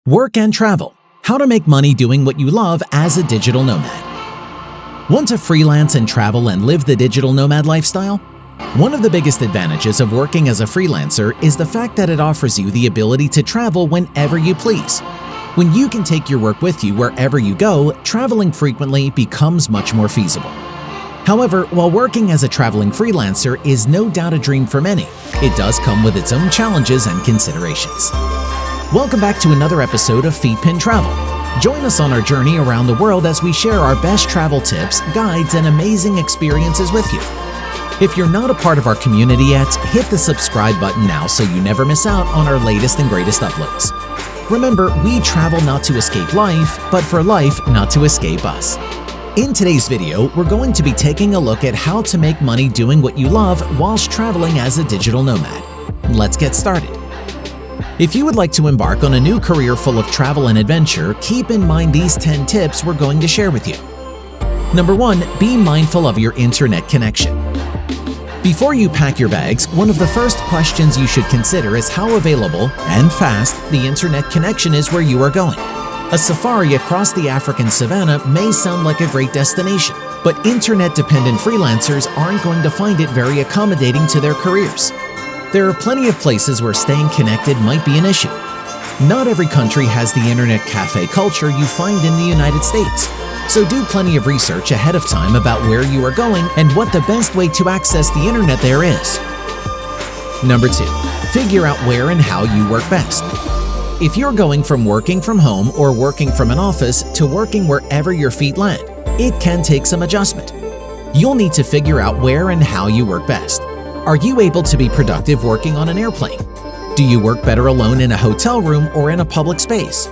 Work and travel. How to make money doing what you love as a digital nomad. Want to freelance and travel and live the digital nomad lifestyle? One of the biggest advantages of working as a freelancer is the fact that it offers you the ability to travel whenever you please. When you can take your work with you wherever you go, traveling frequently becomes much more feasible. However, while working as a traveling freelancer is no doubt a dream for many, it does come with its own challenges and considerations. Welcome back to another episode of Feetpin Travel. Join us on our journey around the world as we share our best travel tips, guides, and amazing experiences with you. If you're not a part of our community yet, hit the subscribe button now so you never miss out on our latest and greatest uploads. Remember, we travel not to escape life, but for life not to escape us. In today's video, we're going to be taking a look at how to make money doing what you love whilst traveling as a digital nomad. Let's get started. If you would like to embark on a new career full of travel and adventure, keep in mind these 10 tips we're going to share with you. Number 1, be mindful of your internet connection. Before you pack your bags, one of the first questions you should consider is how available and fast the internet connection is where you are going. A safari across the African savanna may sound like a great destination, but internet-dependent freelancers aren't going to find it very accommodating to their careers. There are plenty of places where staying connected might be an issue. Not every country has the internet cafe culture you find in the United States, so do plenty of research ahead of time about where you are going and what the best way to access the internet there is. Number 2, figure out where and how you work best. If you're going from working from home or working from an office to working wherever your feet land, it can take some adjustment. You'll need to figure out where and how you work best. Are you able to be productive working on an airplane? Do you work better alone in a hotel room or in a public space?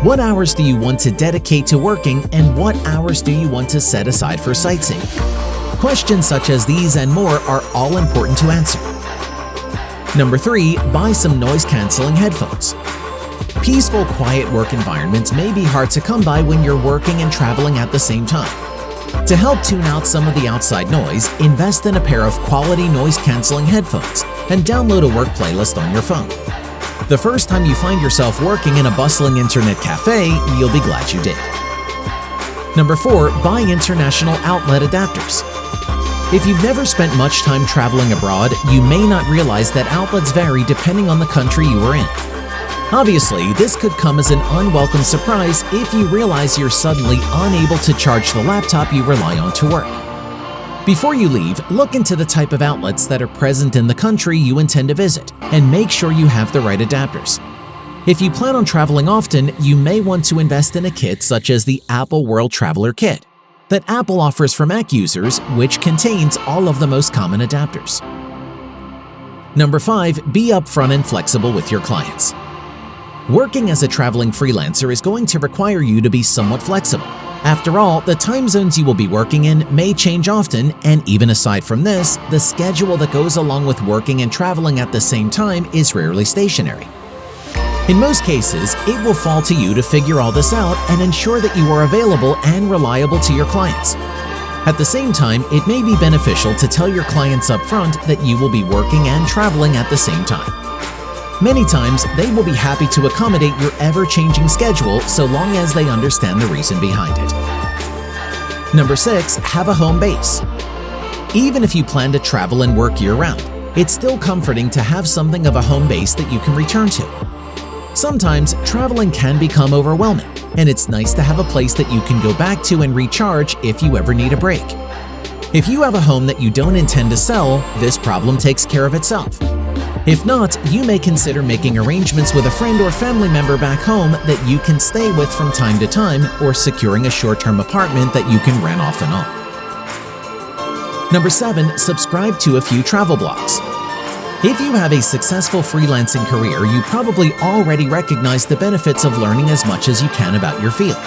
What hours do you want to dedicate to working, and what hours do you want to set aside for sightseeing? Questions such as these and more are all important to answer. Number 3, buy some noise-canceling headphones. Peaceful, quiet work environments may be hard to come by when you're working and traveling at the same time. To help tune out some of the outside noise, invest in a pair of quality noise-canceling headphones and download a work playlist on your phone. The first time you find yourself working in a bustling internet cafe, you'll be glad you did. Number 4, buy international outlet adapters. If you've never spent much time traveling abroad, you may not realize that outlets vary depending on the country you are in. Obviously, this could come as an unwelcome surprise if you realize you're suddenly unable to charge the laptop you rely on to work. Before you leave, look into the type of outlets that are present in the country you intend to visit and make sure you have the right adapters. If you plan on traveling often, you may want to invest in a kit such as the Apple World Traveler Kit that Apple offers for Mac users, which contains all of the most common adapters. Number 5, be upfront and flexible with your clients. Working as a traveling freelancer is going to require you to be somewhat flexible. After all, the time zones you will be working in may change often, and even aside from this, the schedule that goes along with working and traveling at the same time is rarely stationary. In most cases, it will fall to you to figure all this out and ensure that you are available and reliable to your clients. At the same time, it may be beneficial to tell your clients up front that you will be working and traveling at the same time. Many times, they will be happy to accommodate your ever-changing schedule so long as they understand the reason behind it. Number 6, have a home base. Even if you plan to travel and work year-round, it's still comforting to have something of a home base that you can return to. Sometimes, traveling can become overwhelming, and it's nice to have a place that you can go back to and recharge if you ever need a break. If you have a home that you don't intend to sell, this problem takes care of itself. If not, you may consider making arrangements with a friend or family member back home that you can stay with from time to time, or securing a short-term apartment that you can rent off and on. Number 7, subscribe to a few travel blogs. If you have a successful freelancing career, you probably already recognize the benefits of learning as much as you can about your field.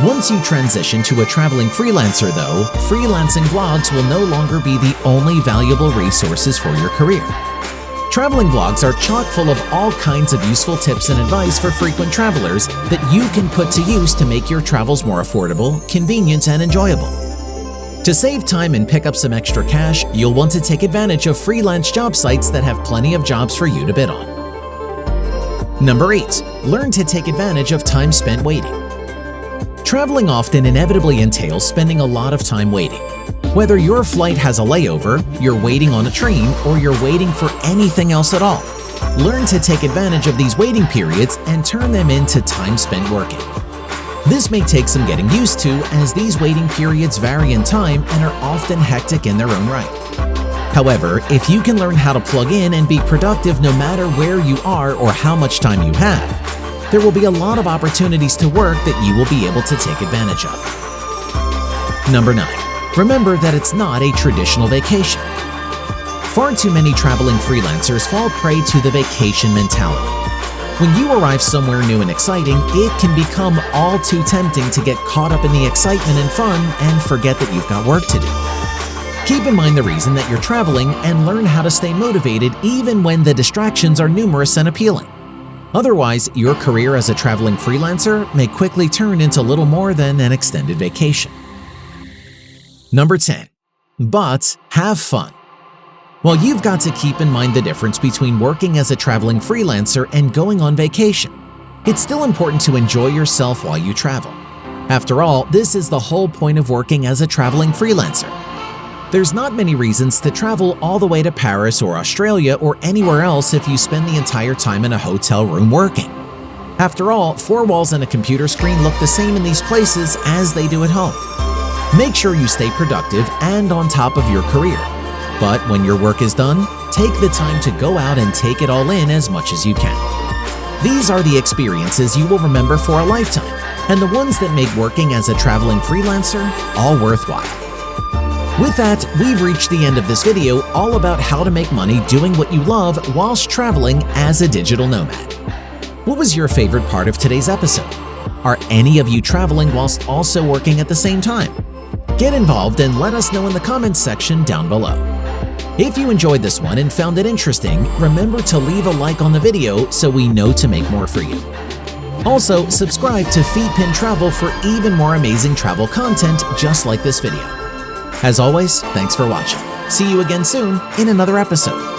Once you transition to a traveling freelancer, though, freelancing blogs will no longer be the only valuable resources for your career. Traveling blogs are chock full of all kinds of useful tips and advice for frequent travelers that you can put to use to make your travels more affordable, convenient, and enjoyable. To save time and pick up some extra cash, you'll want to take advantage of freelance job sites that have plenty of jobs for you to bid on. Number 8. Learn to take advantage of time spent waiting. Traveling often inevitably entails spending a lot of time waiting. Whether your flight has a layover, you're waiting on a train, or you're waiting for anything else at all, learn to take advantage of these waiting periods and turn them into time spent working. This may take some getting used to, as these waiting periods vary in time and are often hectic in their own right. However, if you can learn how to plug in and be productive no matter where you are or how much time you have, there will be a lot of opportunities to work that you will be able to take advantage of. Number 9. Remember that it's not a traditional vacation. Far too many traveling freelancers fall prey to the vacation mentality. When you arrive somewhere new and exciting, it can become all too tempting to get caught up in the excitement and fun and forget that you've got work to do. Keep in mind the reason that you're traveling and learn how to stay motivated even when the distractions are numerous and appealing. Otherwise, your career as a traveling freelancer may quickly turn into little more than an extended vacation. Number 10. But have fun. While you've got to keep in mind the difference between working as a traveling freelancer and going on vacation, it's still important to enjoy yourself while you travel. After all, this is the whole point of working as a traveling freelancer. There's not many reasons to travel all the way to Paris or Australia or anywhere else if you spend the entire time in a hotel room working. After all, 4 walls and a computer screen look the same in these places as they do at home. Make sure you stay productive and on top of your career. But when your work is done, take the time to go out and take it all in as much as you can. These are the experiences you will remember for a lifetime, and the ones that make working as a traveling freelancer all worthwhile. With that, we've reached the end of this video all about how to make money doing what you love whilst traveling as a digital nomad. What was your favorite part of today's episode? Are any of you traveling whilst also working at the same time? Get involved and let us know in the comments section down below. If you enjoyed this one and found it interesting, remember to leave a like on the video so we know to make more for you. Also, subscribe to Feetpin Travel for even more amazing travel content just like this video. As always, thanks for watching. See you again soon in another episode.